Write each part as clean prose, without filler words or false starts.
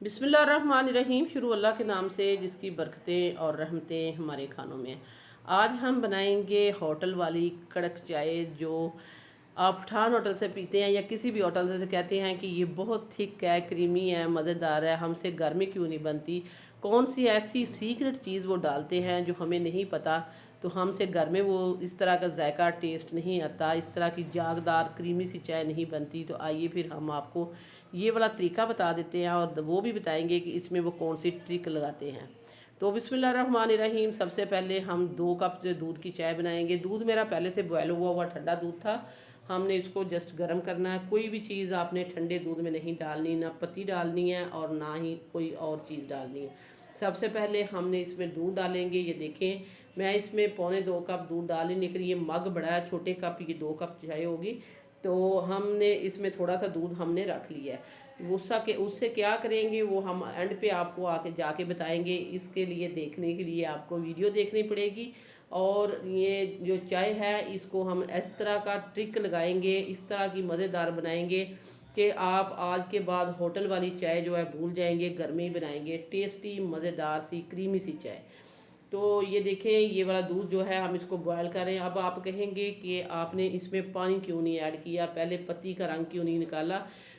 बिस्मिल्लाहिर्रहमानिर्रहीम। शुरू अल्लाह के नाम से जिसकी बरकतें और रहमतें हमारे खानों में हैं। आज हम बनाएंगे होटल वाली कड़क चाय जो आप पठान होटल से पीते हैं या किसी भी होटल से कहते हैं कि ये बहुत थिक है, क्रीमी है, मज़ेदार है, हमसे घर में क्यों नहीं बनती। कौन सी ऐसी सीक्रेट चीज़ वो डालते हैं जो हमें नहीं पता, तो हमसे घर में वो इस तरह का जायका टेस्ट नहीं आता, इस तरह की जागदार क्रीमी सी चाय नहीं बनती। तो आइए फिर हम आपको ये वाला तरीका बता देते हैं और वो भी बताएंगे कि इसमें वो कौन सी ट्रिक लगाते हैं। तो बिस्मिल्लाहिर्रहमानिर्रहीम। सबसे पहले हम 2 कप दूध की चाय बनाएंगे। दूध मेरा पहले से बॉयल हुआ हुआ ठंडा दूध था। हमने इसको जस्ट गर्म करना है। कोई भी चीज़ आपने ठंडे दूध में नहीं डालनी, ना पत्ती डालनी है और ना ही कोई और चीज़ डालनी है। सबसे पहले हमने इसमें दूध डालेंगे। ये देखें, मैं इसमें 2.25 कप दूध डाली, लेकिन ये मग बड़ा है, छोटे कप, ये 2 कप चाय होगी। तो हमने इसमें थोड़ा सा दूध हमने रख लिया है। उससे क्या करेंगे वो हम एंड पे आपको आके जाके बताएंगे। इसके लिए देखने के लिए आपको वीडियो देखनी पड़ेगी। और ये जो चाय है इसको हम इस तरह का ट्रिक लगाएंगे, इस तरह की मज़ेदार बनाएंगे कि आप आज के बाद होटल वाली चाय जो है भूल जाएंगे, घर में ही बनाएंगे टेस्टी मज़ेदार सी क्रीमी सी चाय। तो ये देखें, ये वाला दूध जो है हम इसको बॉयल करें। अब आप कहेंगे कि आपने इसमें पानी क्यों नहीं ऐड किया, पहले पत्ती का रंग क्यों नहीं निकाला।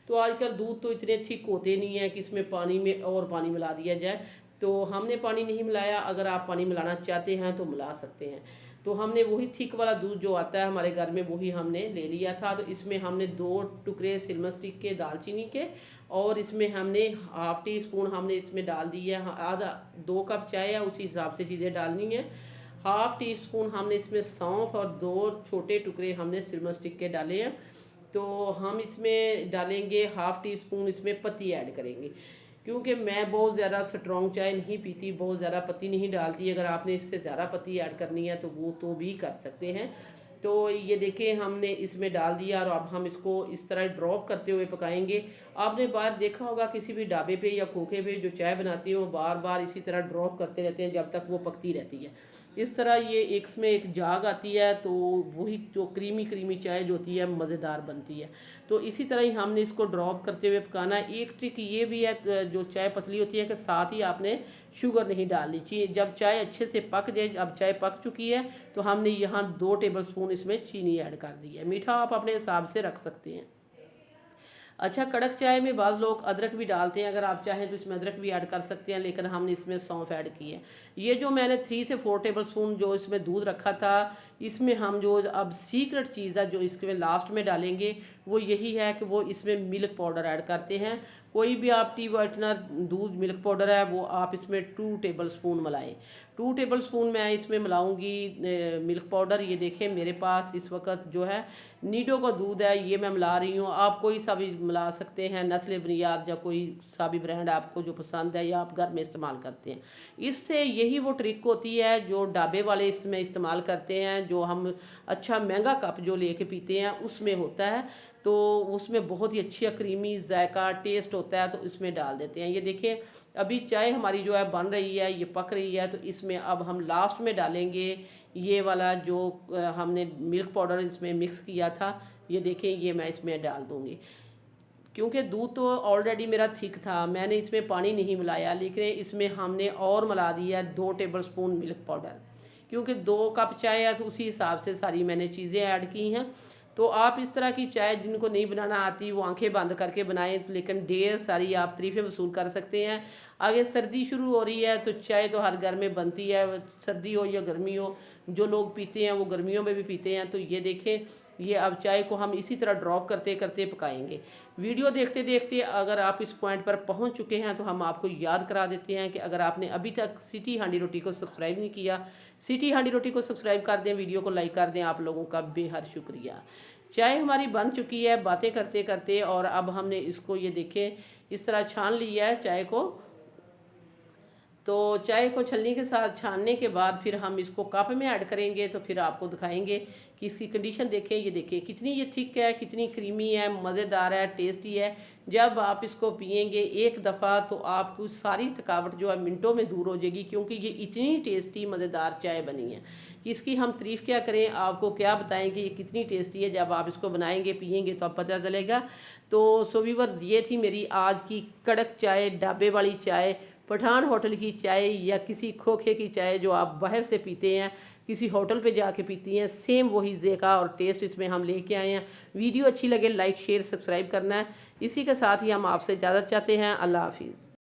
तो आजकल दूध तो इतने थिक होते नहीं है कि इसमें पानी में और पानी मिला दिया जाए। तो हमने पानी नहीं मिलाया। अगर आप पानी मिलाना चाहते हैं तो मिला सकते हैं। तो हमने वही थिक वाला दूध जो आता है हमारे घर में वही हमने ले लिया था। तो इसमें हमने 2 टुकड़े सिल्वर स्टिक के दालचीनी के, और इसमें हमने ½ टी स्पून हमने इसमें डाल दिया है। आधा 2 कप चाय है, उसी हिसाब से चीज़ें डालनी है। ½ टी स्पून हमने इसमें सौंफ और 2 छोटे टुकड़े हमने सिल्वर स्टिक के डाले हैं। तो हम इसमें डालेंगे ½ टी स्पून इसमें पत्ती ऐड करेंगे, क्योंकि मैं बहुत ज़्यादा स्ट्रॉन्ग चाय नहीं पीती, बहुत ज़्यादा पत्ती नहीं डालती। अगर आपने इससे ज़्यादा पत्ती ऐड करनी है तो वो तो भी कर सकते हैं। तो ये देखें, हमने इसमें डाल दिया और अब हम इसको इस तरह ड्रॉप करते हुए पकाएंगे। आपने बाहर देखा होगा किसी भी ढाबे पे या खोखे पे जो चाय बनाती हैं वो बार बार इसी तरह ड्रॉप करते रहते हैं जब तक वो पकती रहती है। इस तरह ये एक इसमें एक जाग आती है, तो वही जो क्रीमी क्रीमी चाय जो होती है मज़ेदार बनती है। तो इसी तरह ही हमने इसको ड्रॉप करते हुए पकाना है। एक ट्रिक ये भी है, जो चाय पतली होती है, कि साथ ही आपने शुगर नहीं डालनी चाहिए। जब चाय अच्छे से पक जाए, अब चाय पक चुकी है, तो हमने यहाँ 2 टेबल स्पून इसमें चीनी ऐड कर दी है। मीठा आप अपने हिसाब से रख सकते हैं। अच्छा, कड़क चाय में बाद लोग अदरक भी डालते हैं, अगर आप चाहें तो इसमें अदरक भी ऐड कर सकते हैं, लेकिन हमने इसमें सौंफ ऐड की है। ये जो मैंने 3 से 4 टेबल स्पून जो इसमें दूध रखा था, इसमें हम जो अब सीक्रेट चीज़ है जो इसके लास्ट में डालेंगे वो यही है कि वो इसमें मिल्क पाउडर ऐड करते हैं। कोई भी आप टी वाइटनर दूध मिल्क पाउडर है वो आप इसमें 2 टेबल स्पून मिलाएं। 2 टेबल स्पून मैं इसमें मिलाऊंगी मिल्क पाउडर। ये देखें, मेरे पास इस वक्त जो है नीडो का दूध है, ये मैं मिला रही हूँ। आप कोई सा भी मिला सकते हैं, नस्ले बुनियाद या कोई सा भी ब्रांड आपको जो पसंद है या आप घर में इस्तेमाल करते हैं। इससे यही वो ट्रिक होती है जो ढाबे वाले इसमें इस्तेमाल करते हैं, जो हम अच्छा महंगा कप जो लेके पीते हैं उसमें होता है। तो उसमें बहुत ही अच्छी क्रीमी जायका टेस्ट होता है, तो इसमें डाल देते हैं। ये देखिए, अभी चाय हमारी जो है बन रही है, ये पक रही है। तो इसमें अब हम लास्ट में डालेंगे ये वाला जो हमने मिल्क पाउडर इसमें मिक्स किया था। ये देखें, ये मैं इसमें डाल दूँगी। क्योंकि दूध तो ऑलरेडी मेरा थिक था, मैंने इसमें पानी नहीं मिलाया, लेकिन इसमें हमने और मिला दिया 2 टेबल स्पून मिल्क पाउडर। क्योंकि 2 कप चाय है तो उसी हिसाब से सारी मैंने चीज़ें ऐड की हैं। तो आप इस तरह की चाय जिनको नहीं बनाना आती वो आंखें बंद करके बनाएं, लेकिन ढेर सारी आप तरीफ़ें वसूल कर सकते हैं। आगे सर्दी शुरू हो रही है तो चाय तो हर घर में बनती है, सर्दी हो या गर्मी हो। जो लोग पीते हैं वो गर्मियों में भी पीते हैं। तो ये देखें, ये अब चाय को हम इसी तरह ड्रॉप करते करते पकाएंगे। वीडियो देखते देखते अगर आप इस पॉइंट पर पहुंच चुके हैं तो हम आपको याद करा देते हैं कि अगर आपने अभी तक सिटी हांडी रोटी को सब्सक्राइब नहीं किया, सिटी हांडी रोटी को सब्सक्राइब कर दें, वीडियो को लाइक कर दें। आप लोगों का बेहद शुक्रिया। चाय हमारी बन चुकी है बातें करते करते, और अब हमने इसको ये देखें इस तरह छान लिया है चाय को। तो चाय को छलनी के साथ छानने के बाद फिर हम इसको कप में ऐड करेंगे, तो फिर आपको दिखाएंगे कि इसकी कंडीशन देखें। ये देखिए कितनी ये थिक है, कितनी क्रीमी है, मज़ेदार है, टेस्टी है। जब आप इसको पियेंगे एक दफ़ा तो आपको सारी थकावट जो है मिनटों में दूर हो जाएगी, क्योंकि ये इतनी टेस्टी मज़ेदार चाय बनी है कि इसकी हम तारीफ़ क्या करें, आपको क्या बताएं कि ये कितनी टेस्टी है। जब आप इसको बनाएंगे पियेंगे तो आप पता चलेगा। तो सो व्यूअर्स, ये थी मेरी आज की कड़क चाय, ढाबे वाली चाय, पठान होटल की चाय या किसी खोखे की चाय जो आप बाहर से पीते हैं, किसी होटल पे जाके पीती हैं, सेम वही ज़ायक़ा और टेस्ट इसमें हम लेके आए हैं। वीडियो अच्छी लगे लाइक शेयर सब्सक्राइब करना है। इसी के साथ ही हम आपसे इजाज़त चाहते हैं। अल्लाह हाफिज़।